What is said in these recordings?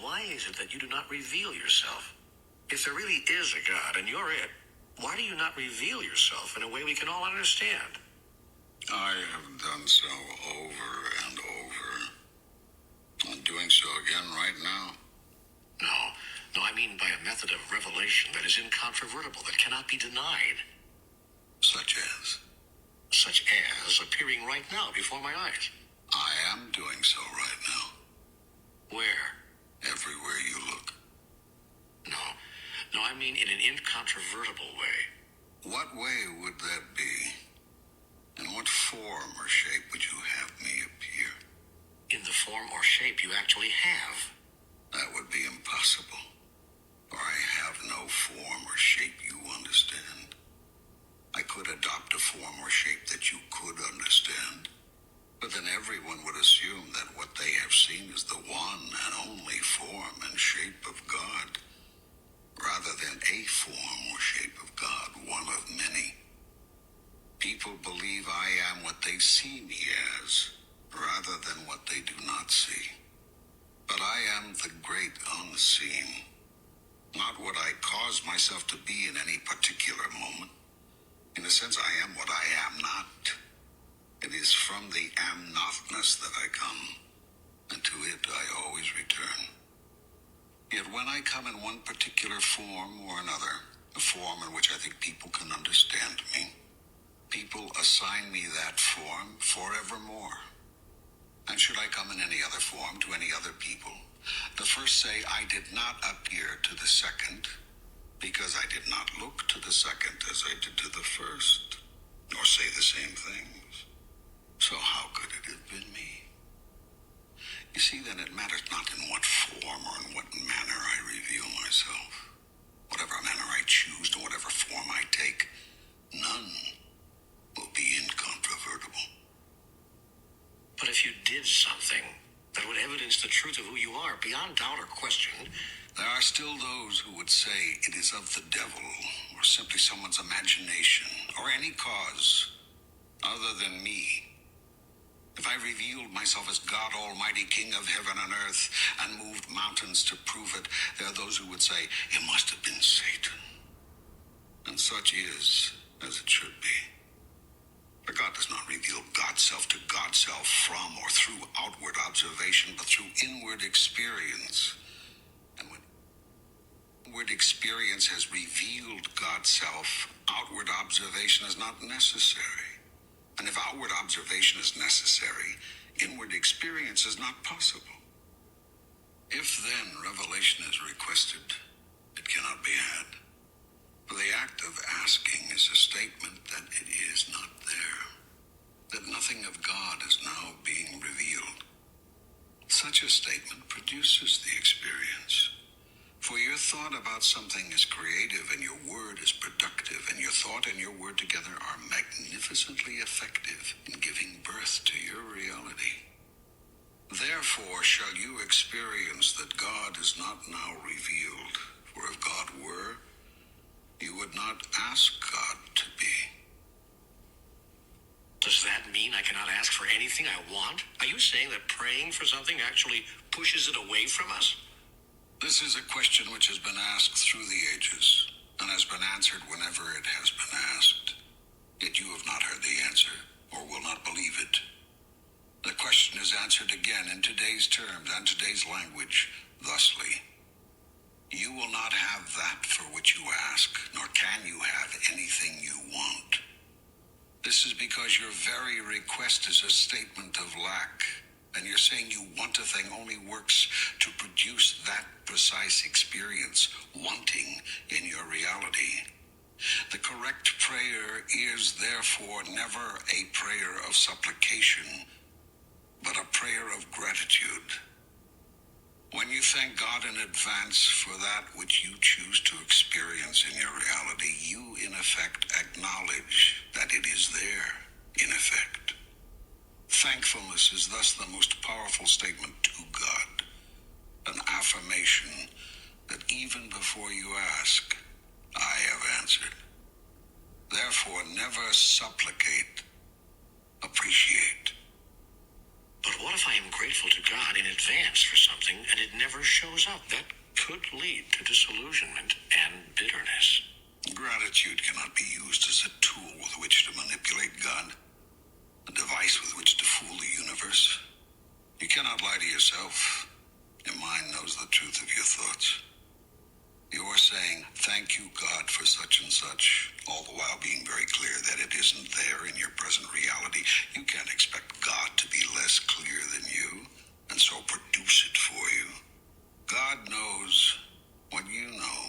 why is it that you do not reveal yourself? If there really is a God and you're it, why do you not reveal yourself in a way we can all understand? I have done so over and over. I'm doing so again right now. No, I mean by a method of revelation that is incontrovertible, that cannot be denied. Such as? Such as appearing right now before my eyes. I am doing so right now. Where? Everywhere you look. No, I mean in an incontrovertible way. What way would that be? In what form or shape would you have me appear? In the form or shape you actually have. That would be impossible. For I have no form or shape you understand. I could adopt a form or shape that you could understand, but then everyone would assume that what they have seen is the one and only form and shape of God, rather than a form or shape of God, one of many. People believe I am what they see me as, rather than what they do not see. But I am the great unseen, not what I cause myself to be in any particular moment. In a sense, I am what I am not. It is from the am-notness that I come, and to it I always return. Yet when I come in one particular form or another, a form in which I think people can understand me, people assign me that form forevermore. And should I come in any other form to any other people, the first say I did not appear to the second, because I did not look to the second as I did to the first, nor say the same things. So how could it have been me? You see, then it matters not in what form or in what manner I reveal myself. Whatever manner I choose, to whatever form I take, none will be incontrovertible. But if you did something that would evidence the truth of who you are, beyond doubt or question, there are still those who would say it is of the devil, or simply someone's imagination, or any cause other than me. If I revealed myself as God Almighty, King of heaven and earth, and moved mountains to prove it, there are those who would say it must have been Satan. And such is as it should be. For God does not reveal God's self to God's self from or through outward observation, but through inward experience. And when inward experience has revealed God's self, outward observation is not necessary. And if outward observation is necessary, inward experience is not possible. If then revelation is requested, it cannot be had. For the act of asking is a statement that it is not there, that nothing of God is now being revealed. Such a statement produces the experience. For your thought about something is creative and your word is productive, and your thought and your word together are magnificently effective in giving birth to your reality. Therefore shall you experience that God is not now revealed, for if God were, you would not ask God to be. Does that mean I cannot ask for anything I want? Are you saying that praying for something actually pushes it away from us? This is a question which has been asked through the ages, and has been answered whenever it has been asked. Yet you have not heard the answer, or will not believe it. The question is answered again in today's terms and today's language, thusly. You will not have that for which you ask, nor can you have anything you want. This is because your very request is a statement of lack, and you're saying you want a thing only works to produce that precise experience, wanting in your reality. The correct prayer is therefore never a prayer of supplication, but a prayer of gratitude. When you thank God in advance for that which you choose to experience in your reality, you in effect acknowledge that it is there, in effect. Thankfulness is thus the most powerful statement to God, an affirmation that even before you ask, I have answered. Therefore, never supplicate, appreciate. But what if I am grateful to God in advance for something and it never shows up. That could lead to disillusionment and bitterness. Gratitude cannot be used as a tool with which to manipulate God, a device with which to fool the universe. You cannot lie to yourself. Your mind knows the truth of your thoughts. You're saying, thank you, God, for such and such, all the while being very clear that it isn't there in your present reality. You can't expect God to be less clear than you, and so produce it for you. God knows what you know,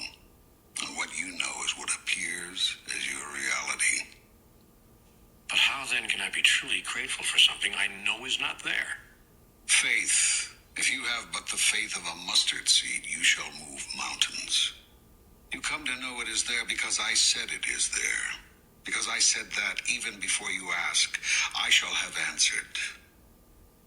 and what you know is what appears as your reality. But how then can I be truly grateful for something I know is not there? Faith. If you have but the faith of a mustard seed, you shall move mountains. You come to know it is there because I said it is there. Because I said that even before you ask, I shall have answered.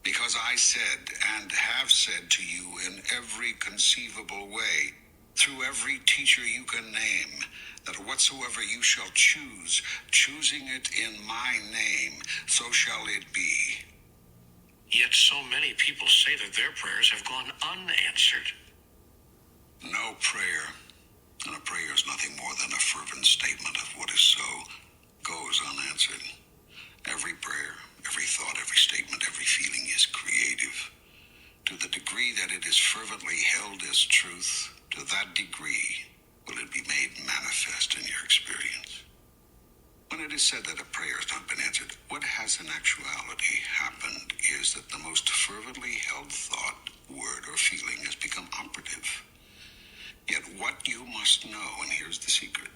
Because I said and have said to you in every conceivable way, through every teacher you can name, that whatsoever you shall choose, choosing it in my name, so shall it be. Yet so many people say that their prayers have gone unanswered. No prayer, and a prayer is nothing more than a fervent statement of what is so, goes unanswered. Every prayer, every thought, every statement, every feeling is creative. To the degree that it is fervently held as truth, to that degree will it be made manifest in your experience. When it is said that a prayer has not been answered, what has in actuality happened is that the most fervently held thought, word, or feeling has become operative. Yet what you must know, and here's the secret,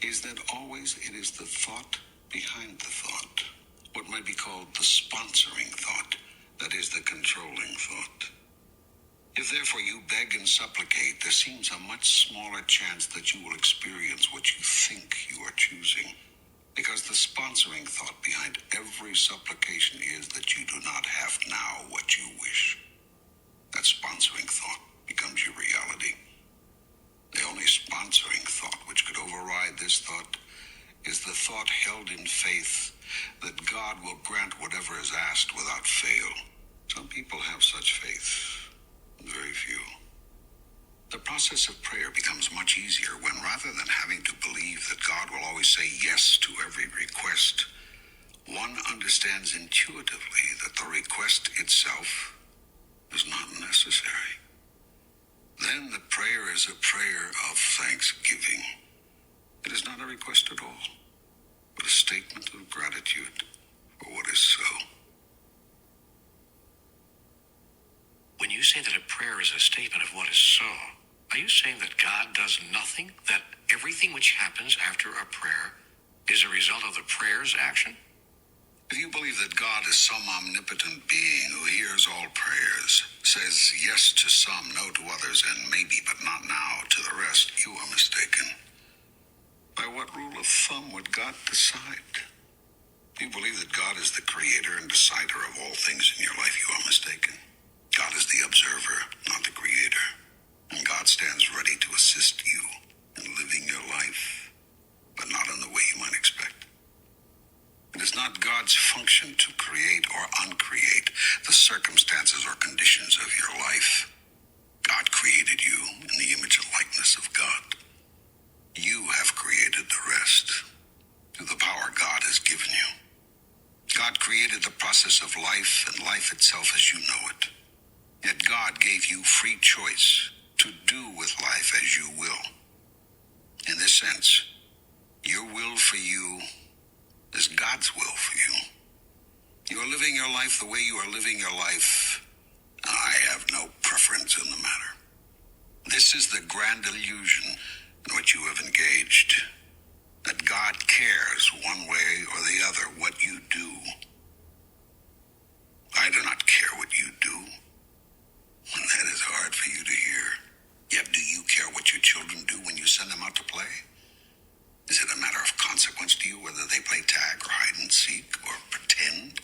is that always it is the thought behind the thought, what might be called the sponsoring thought, that is the controlling thought. If therefore you beg and supplicate, there seems a much smaller chance that you will experience what you think you are choosing. Because the sponsoring thought behind every supplication is that you do not have now what you wish. That sponsoring thought becomes your reality. The only sponsoring thought which could override this thought is the thought held in faith that God will grant whatever is asked without fail. Some people have such faith, very few. The process of prayer becomes much easier when, rather than having to believe that God will always say yes to every request, one understands intuitively that the request itself is not necessary. Then the prayer is a prayer of thanksgiving. It is not a request at all, but a statement of gratitude for what is so. When you say that a prayer is a statement of what is so, are you saying that God does nothing? That everything which happens after a prayer is a result of the prayer's action? If you believe that God is some omnipotent being who hears all prayers, says yes to some, no to others, and maybe but not now to the rest, you are mistaken. By what rule of thumb would God decide? If you believe that God is the creator and decider of all things in your life, you are mistaken. God is the observer, not the creator. And God stands ready to assist you in living your life, but not in the way you might expect. It is not God's function to create or uncreate the circumstances or conditions of your life. God created you in the image and likeness of God. You have created the rest through the power God has given you. God created the process of life and life itself as you know it. Yet God gave you free choice to do with life as you will. In this sense, your will for you is God's will for you. You are living your life the way you are living your life, and I have no preference in the matter. This is the grand illusion in which you have engaged, that God cares one way or the other what you do. I do not care what you do, and that is hard for you to hear. Yet do you care what your children do when you send them out to play? Is it a matter of consequence to you whether they play tag or hide and seek or pretend?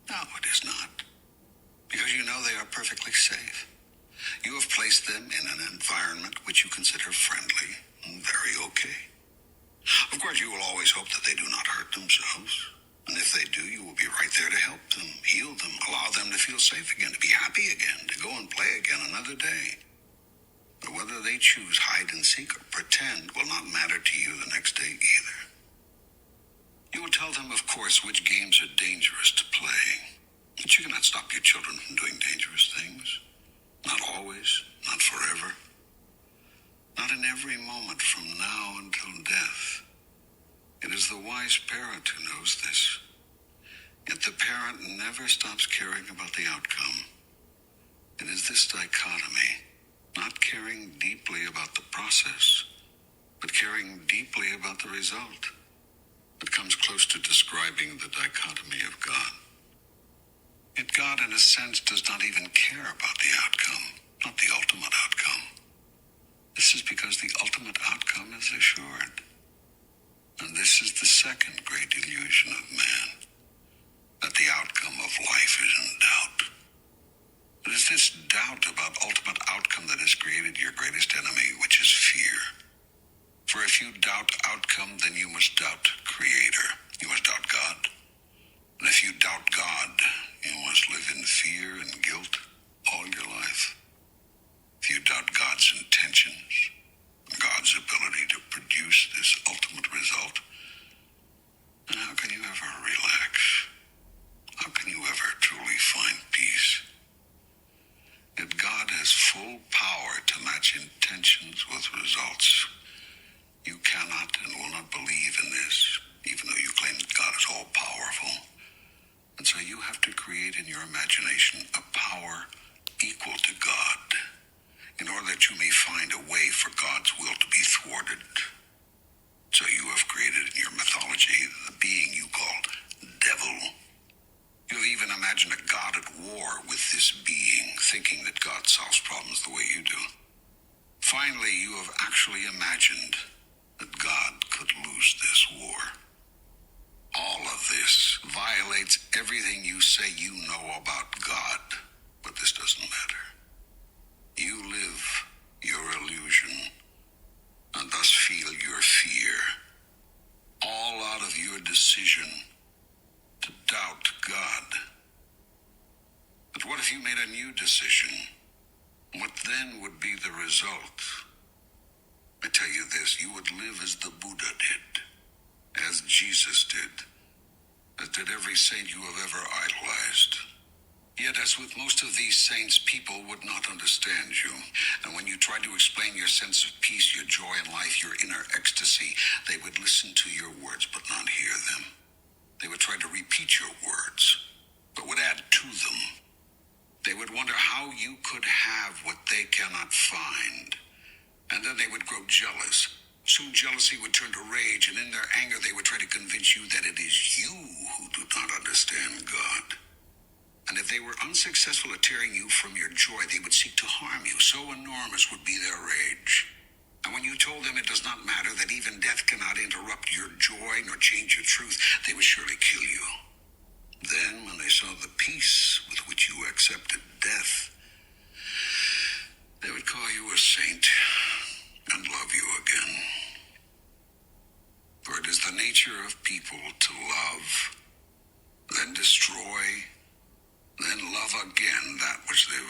No, it is not. Because you know they are perfectly safe. You have placed them in an environment which you consider friendly and very okay. Of course, you will always hope that they do not hurt themselves. And if they do, you will be right there to help them, heal them, allow them to feel safe again, to be happy again, to go and play again another day. But whether they choose hide and seek or pretend will not matter to you the next day either. You will tell them, of course, which games are dangerous to play. But you cannot stop your children from doing dangerous things. Not always, not forever. Not in every moment from now until death. It is the wise parent who knows this. Yet the parent never stops caring about the outcome. It is this dichotomy, not caring deeply about the process, but caring deeply about the result, that comes close to describing the dichotomy of God. Yet God, in a sense, does not even care about the outcome, not the ultimate outcome. This is because the ultimate outcome is assured. And this is the second great illusion of man, that the outcome of life is in doubt. It is this doubt about ultimate outcome that has created your greatest enemy, which is fear. For if you doubt outcome, then you must doubt Creator. You must doubt God. And if you doubt God, you must live in fear and guilt all your life. If you doubt God's intentions, God's ability to produce this ultimate result, then how can you ever relax? How can you ever truly find peace? Yet God has full power to match intentions with results. You cannot and will not believe in this, even though you claim that God is all-powerful. And so you have to create in your imagination a power equal to God, in order that you may find a way for God's will to be thwarted. So you have created in your mythology the being you call devil. You have even imagined a God at war with this being, thinking that God solves problems the way you do. Finally, you have actually imagined that God could lose this war. All of this violates everything you say you know about God, but this doesn't matter. You live your illusion and thus feel your fear, all out of your decision to doubt God. But what if you made a new decision? What then would be the result? I tell you this, you would live as the Buddha did, as Jesus did, as did every saint you have ever idolized. Yet, as with most of these saints, people would not understand you. And when you tried to explain your sense of peace, your joy in life, your inner ecstasy, they would listen to your words but not hear them. They would try to repeat your words, but would add to them. They would wonder how you could have what they cannot find. And then they would grow jealous. Soon jealousy would turn to rage, and in their anger they would try to convince you that it is you who do not understand God. And if they were unsuccessful at tearing you from your joy, they would seek to harm you. So enormous would be their rage. And when you told them it does not matter, that even death cannot interrupt your joy nor change your truth, they would surely kill you. Then, when they saw the peace with which you accepted death, they would call you a saint and love you again. For it is the nature of people to love, then destroy, then love again that which they've